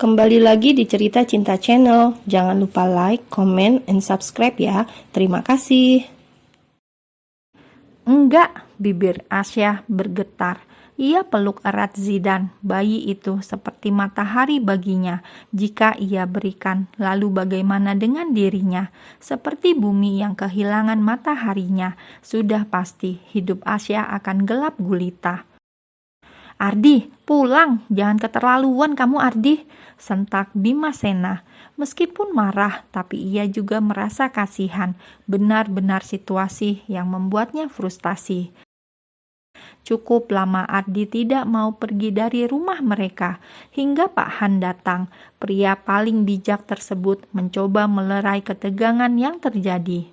Kembali lagi di Cerita Cinta Channel. Jangan lupa like, comment, and subscribe ya. Terima kasih. Enggak, bibir Asya bergetar. Ia peluk erat Zidan. Bayi itu seperti matahari baginya jika ia berikan. Lalu bagaimana dengan dirinya? Seperti bumi yang kehilangan mataharinya. Sudah pasti hidup Asya akan gelap gulita. Ardi, pulang, jangan keterlaluan kamu Ardi, sentak Bimasena. Meskipun marah, tapi ia juga merasa kasihan, benar-benar situasi yang membuatnya frustasi. Cukup lama Ardi tidak mau pergi dari rumah mereka, hingga Pak Han datang. Pria paling bijak tersebut mencoba melerai ketegangan yang terjadi.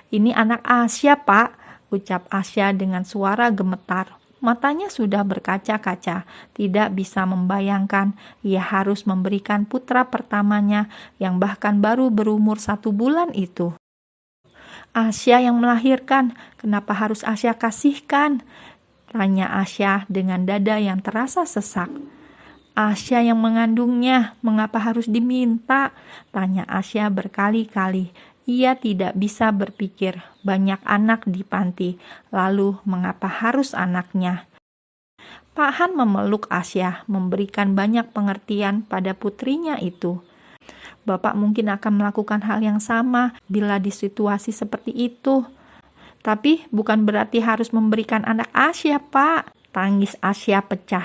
Ini anak Asya, Pak, ucap Asya dengan suara gemetar. Matanya sudah berkaca-kaca, tidak bisa membayangkan ia harus memberikan putra pertamanya yang bahkan baru berumur 1 bulan itu. Asya yang melahirkan, kenapa harus Asya kasihkan? Tanya Asya dengan dada yang terasa sesak. Asya yang mengandungnya, mengapa harus diminta? Tanya Asya berkali-kali. Ia tidak bisa berpikir, banyak anak di panti, lalu mengapa harus anaknya? Pak Han memeluk Asya, memberikan banyak pengertian pada putrinya itu. Bapak mungkin akan melakukan hal yang sama bila di situasi seperti itu. Tapi bukan berarti harus memberikan anak Asya, Pak. Tangis Asya pecah.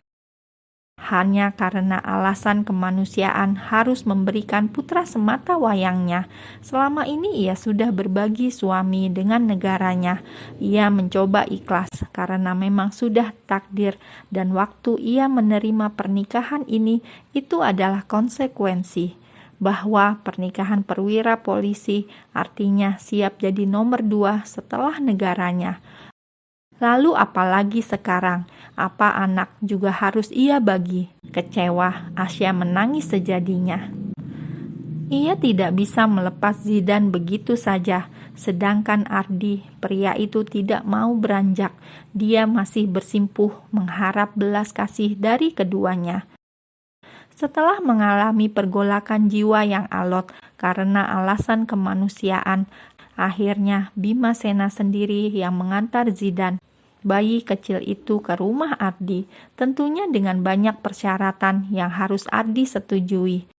Hanya karena alasan kemanusiaan harus memberikan putra semata wayangnya. Selama ini ia sudah berbagi suami dengan negaranya. Ia mencoba ikhlas karena memang sudah takdir dan waktu ia menerima pernikahan ini itu adalah konsekuensi. Bahwa pernikahan perwira polisi artinya siap jadi nomor 2 setelah negaranya. Lalu apalagi sekarang, apa anak juga harus ia bagi? Kecewa, Asya menangis sejadinya. Ia tidak bisa melepas Zidan begitu saja, sedangkan Ardi, pria itu tidak mau beranjak. Dia masih bersimpuh mengharap belas kasih dari keduanya. Setelah mengalami pergolakan jiwa yang alot karena alasan kemanusiaan, akhirnya Bimasena sendiri yang mengantar Zidan, bayi kecil itu, ke rumah Ardi, tentunya dengan banyak persyaratan yang harus Ardi setujui.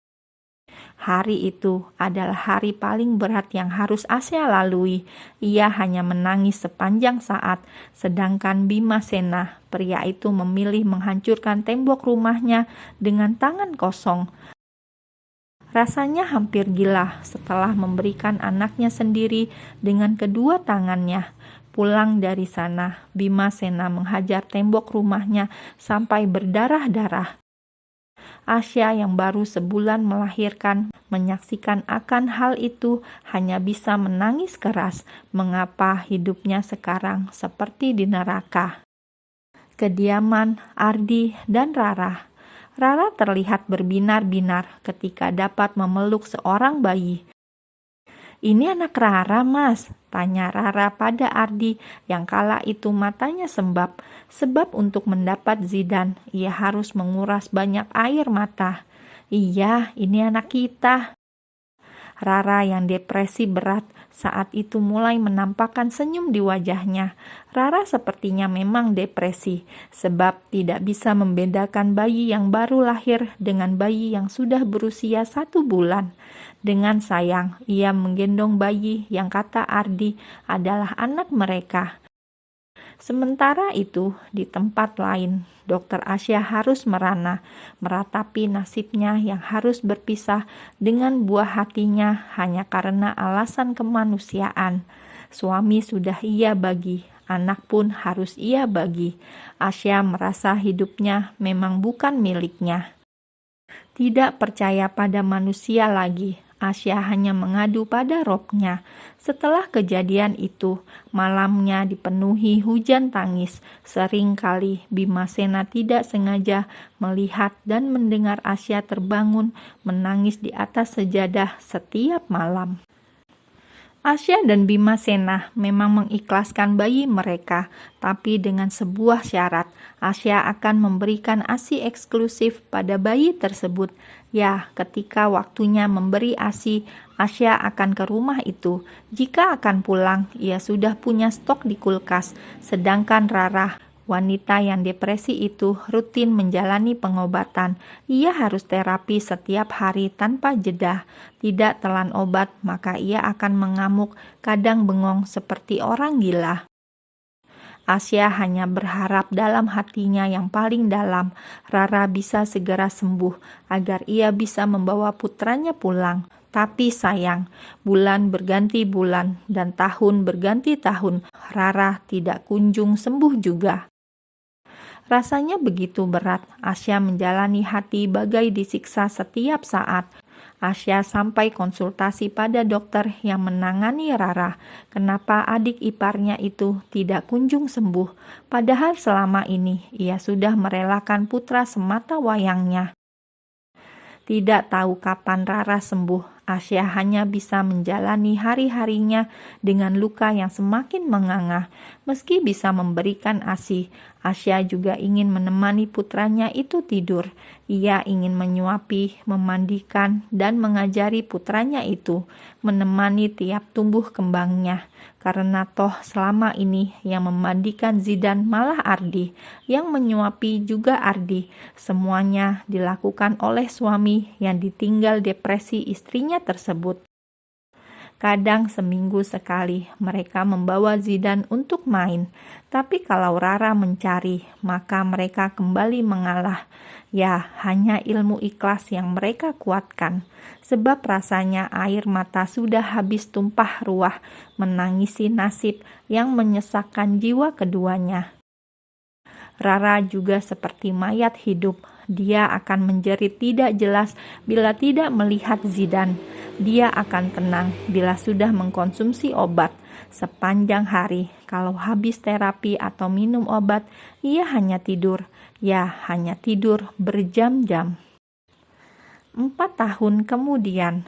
Hari itu adalah hari paling berat yang harus Asya lalui. Ia hanya menangis sepanjang saat, sedangkan Bimasena, pria itu memilih menghancurkan tembok rumahnya dengan tangan kosong. Rasanya hampir gila setelah memberikan anaknya sendiri dengan kedua tangannya. Pulang dari sana, Bimasena menghajar tembok rumahnya sampai berdarah-darah. Asya yang baru sebulan melahirkan, menyaksikan akan hal itu hanya bisa menangis keras. Mengapa hidupnya sekarang seperti di neraka? Kediaman Ardi dan Rara. Rara terlihat berbinar-binar ketika dapat memeluk seorang bayi. Ini anak Rara, Mas, tanya Rara pada Ardi yang kala itu matanya sembab. Sebab untuk mendapat Zidan, ia harus menguras banyak air mata. Iya, ini anak kita. Rara yang depresi berat saat itu mulai menampakkan senyum di wajahnya. Rara sepertinya memang depresi, sebab tidak bisa membedakan bayi yang baru lahir dengan bayi yang sudah berusia 1 bulan. Dengan sayang, ia menggendong bayi yang kata Ardi adalah anak mereka. Sementara itu, di tempat lain, Dokter Asya harus merana, meratapi nasibnya yang harus berpisah dengan buah hatinya hanya karena alasan kemanusiaan. Suami sudah ia bagi, anak pun harus ia bagi. Asya merasa hidupnya memang bukan miliknya. Tidak percaya pada manusia lagi. Asya hanya mengadu pada robnya. Setelah kejadian itu, malamnya dipenuhi hujan tangis. Sering kali Bimasena tidak sengaja melihat dan mendengar Asya terbangun menangis di atas sejadah setiap malam. Asya dan Bima Sena memang mengikhlaskan bayi mereka, tapi dengan sebuah syarat. Asya akan memberikan ASI eksklusif pada bayi tersebut. Ya, ketika waktunya memberi ASI, Asya akan ke rumah itu. Jika akan pulang, ia sudah punya stok di kulkas. Sedangkan Rara, wanita yang depresi itu, rutin menjalani pengobatan. Ia harus terapi setiap hari tanpa jeda. Tidak telan obat, maka ia akan mengamuk, kadang bengong seperti orang gila. Asya hanya berharap dalam hatinya yang paling dalam, Rara bisa segera sembuh agar ia bisa membawa putranya pulang. Tapi sayang, bulan berganti bulan dan tahun berganti tahun, Rara tidak kunjung sembuh juga. Rasanya begitu berat, Asya menjalani hati bagai disiksa setiap saat. Asya sampai konsultasi pada dokter yang menangani Rara. Kenapa adik iparnya itu tidak kunjung sembuh, padahal selama ini ia sudah merelakan putra semata wayangnya. Tidak tahu kapan Rara sembuh, Asya hanya bisa menjalani hari-harinya dengan luka yang semakin menganga. Meski bisa memberikan ASI, Asya juga ingin menemani putranya itu tidur. Ia ingin menyuapi, memandikan, dan mengajari putranya itu, menemani tiap tumbuh kembangnya. Karena toh selama ini yang memandikan Zidan malah Ardi, yang menyuapi juga Ardi. Semuanya dilakukan oleh suami yang ditinggal depresi istrinya tersebut. Kadang seminggu sekali mereka membawa Zidan untuk main, tapi kalau Rara mencari, maka mereka kembali mengalah. Ya, hanya ilmu ikhlas yang mereka kuatkan, sebab rasanya air mata sudah habis tumpah ruah, menangisi nasib yang menyesakkan jiwa keduanya. Rara juga seperti mayat hidup. Dia akan menjerit tidak jelas bila tidak melihat Zidan. Dia akan tenang bila sudah mengkonsumsi obat. Sepanjang hari, kalau habis terapi atau minum obat, ia hanya tidur. Ya, hanya tidur berjam-jam. 4 tahun kemudian,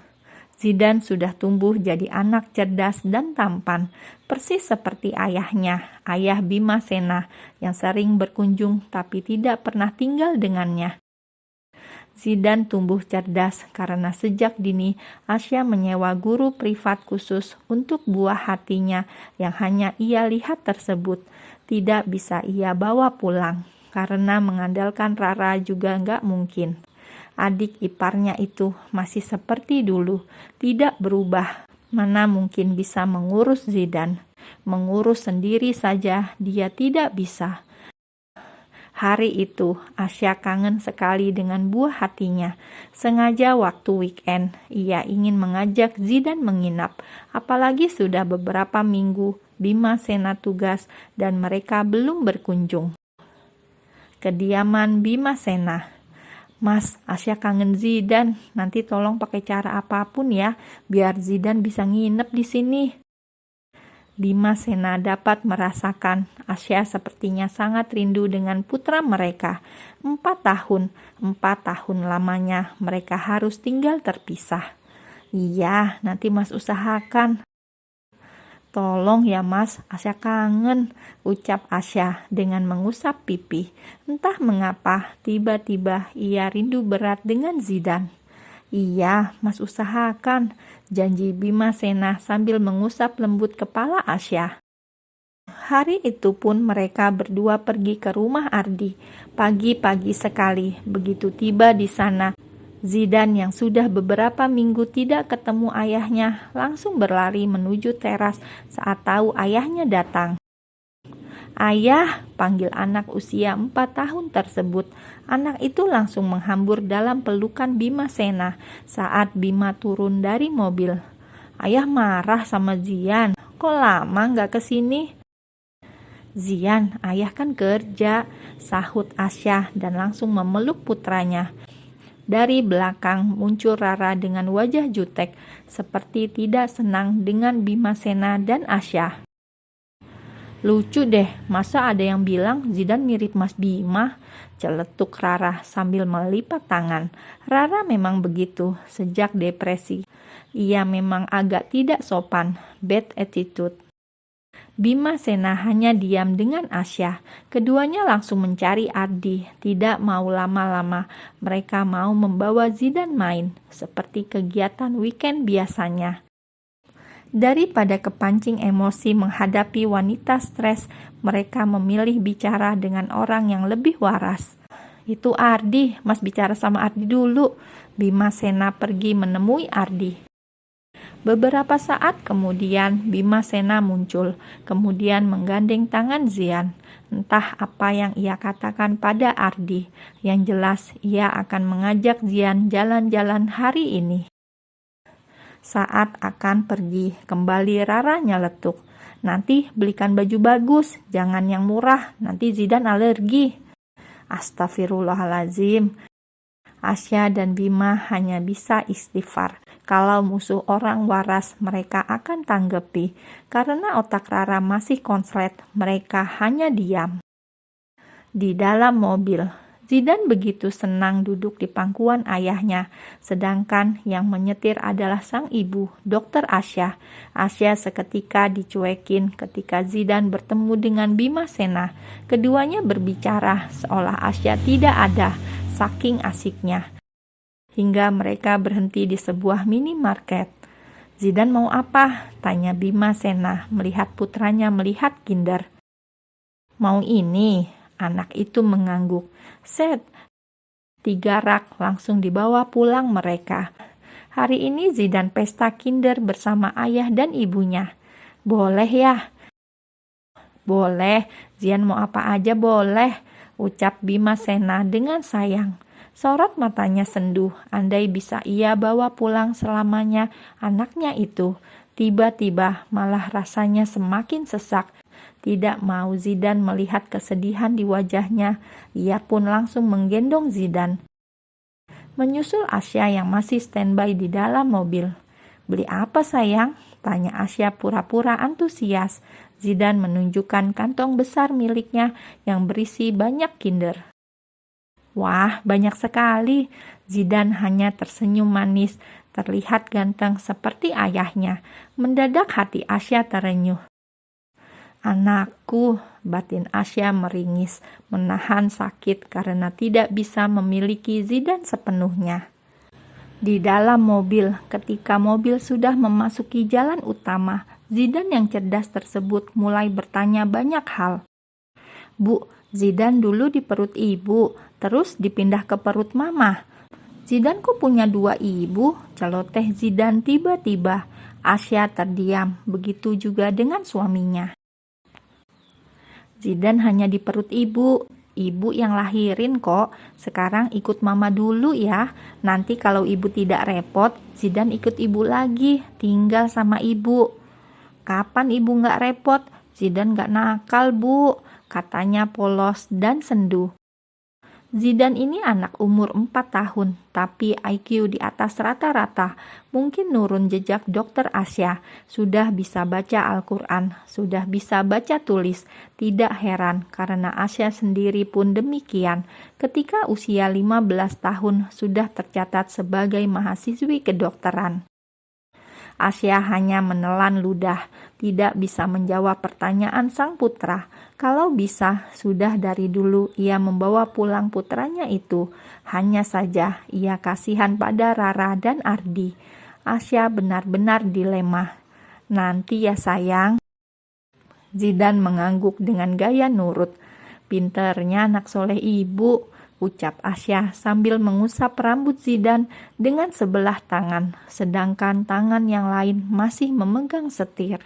Zidan sudah tumbuh jadi anak cerdas dan tampan, persis seperti ayahnya, ayah Bima Sena, yang sering berkunjung tapi tidak pernah tinggal dengannya. Zidan tumbuh cerdas karena sejak dini Asya menyewa guru privat khusus untuk buah hatinya yang hanya ia lihat tersebut. Tidak bisa ia bawa pulang, karena mengandalkan Rara juga nggak mungkin. Adik iparnya itu masih seperti dulu, tidak berubah. Mana mungkin bisa mengurus Zidan? Mengurus sendiri saja dia tidak bisa. Hari itu Asya kangen sekali dengan buah hatinya. Sengaja waktu weekend ia ingin mengajak Zidan menginap. Apalagi sudah beberapa minggu Bima Sena tugas dan mereka belum berkunjung. Kediaman Bima Sena. Mas, Asya kangen Zidan. Nanti tolong pakai cara apapun ya, biar Zidan bisa nginep di sini. Bima Sena dapat merasakan Asya sepertinya sangat rindu dengan putra mereka. 4 tahun lamanya mereka harus tinggal terpisah. Iya, nanti Mas usahakan. Tolong ya Mas, Asya kangen, ucap Asya dengan mengusap pipi. Entah mengapa, tiba-tiba ia rindu berat dengan Zidan. Iya, Mas usahakan, janji Bima Sena sambil mengusap lembut kepala Asya. Hari itu pun mereka berdua pergi ke rumah Ardi. Pagi-pagi sekali, begitu tiba di sana, Zidan yang sudah beberapa minggu tidak ketemu ayahnya langsung berlari menuju teras saat tahu ayahnya datang. Ayah, panggil anak usia 4 tahun tersebut. Anak itu langsung menghambur dalam pelukan Bima Sena saat Bima turun dari mobil. Ayah marah sama Zian, kok lama gak kesini? Zian, ayah kan kerja, sahut Asya dan langsung memeluk putranya. Dari belakang muncul Rara dengan wajah jutek, seperti tidak senang dengan Bima Sena dan Asya. Lucu deh, masa ada yang bilang Zidane mirip Mas Bima? Celetuk Rara sambil melipat tangan. Rara memang begitu, sejak depresi. Ia memang agak tidak sopan, bad attitude. Bima Sena hanya diam dengan Asya. Keduanya langsung mencari Ardi. Tidak mau lama-lama. Mereka mau membawa Zidane main, seperti kegiatan weekend biasanya. Daripada kepancing emosi menghadapi wanita stres, mereka memilih bicara dengan orang yang lebih waras. Itu Ardi, Mas bicara sama Ardi dulu. Bima Sena pergi menemui Ardi. Beberapa saat kemudian Bima Sena muncul, kemudian menggandeng tangan Zian. Entah apa yang ia katakan pada Ardi, yang jelas ia akan mengajak Zian jalan-jalan hari ini. Saat akan pergi, kembali Rara nyeletuk. Nanti belikan baju bagus, jangan yang murah, nanti Zidane alergi. Astagfirullahalazim. Asya dan Bima hanya bisa istighfar. Kalau musuh orang waras, mereka akan tanggapi. Karena otak Rara masih konslet, mereka hanya diam. Di dalam mobil, Zidane begitu senang duduk di pangkuan ayahnya, sedangkan yang menyetir adalah sang ibu, Dr. Asya. Asya seketika dicuekin ketika Zidane bertemu dengan Bima Sena. Keduanya berbicara seolah Asya tidak ada, saking asiknya. Hingga mereka berhenti di sebuah minimarket. Zidane mau apa? Tanya Bima Sena melihat putranya melihat Kinder. Mau ini, anak itu mengangguk. Set, 3 rak langsung dibawa pulang mereka. Hari ini Zidane pesta Kinder bersama ayah dan ibunya. Boleh ya? Boleh, Zian mau apa aja boleh, ucap Bima Sena dengan sayang. Sorot matanya sendu, andai bisa ia bawa pulang selamanya anaknya itu. Tiba-tiba malah rasanya semakin sesak. Tidak mau Zidane melihat kesedihan di wajahnya, ia pun langsung menggendong Zidane. Menyusul Asya yang masih standby di dalam mobil. Beli apa sayang? Tanya Asya pura-pura antusias. Zidane menunjukkan kantong besar miliknya yang berisi banyak Kinder. Wah, banyak sekali. Zidane hanya tersenyum manis, terlihat ganteng seperti ayahnya. Mendadak hati Asya terenyuh. Anakku, batin Asya meringis, menahan sakit karena tidak bisa memiliki Zidane sepenuhnya. Di dalam mobil, ketika mobil sudah memasuki jalan utama, Zidane yang cerdas tersebut mulai bertanya banyak hal. Bu, Zidane dulu di perut ibu, terus dipindah ke perut mama. Zidane kok punya 2 ibu? Celoteh Zidane tiba-tiba. Asya terdiam, begitu juga dengan suaminya. Zidane hanya di perut ibu yang lahirin kok. Sekarang ikut mama dulu ya. Nanti kalau ibu tidak repot, Zidane ikut ibu lagi, tinggal sama ibu. Kapan ibu gak repot? Zidane gak nakal bu, katanya polos dan sendu. Zidane ini anak umur 4 tahun, tapi IQ di atas rata-rata. Mungkin nurun jejak Dr. Asya. Sudah bisa baca Al-Quran, sudah bisa baca tulis. Tidak heran karena Asya sendiri pun demikian. Ketika usia 15 tahun sudah tercatat sebagai mahasiswi kedokteran. Asya hanya menelan ludah, tidak bisa menjawab pertanyaan sang putra. Kalau bisa, sudah dari dulu ia membawa pulang putranya itu. Hanya saja ia kasihan pada Rara dan Ardi. Asya benar-benar dilema. Nanti ya sayang. Zidane mengangguk dengan gaya nurut. Pinternya anak soleh ibu, ucap Asya sambil mengusap rambut Zidane dengan sebelah tangan, sedangkan tangan yang lain masih memegang setir.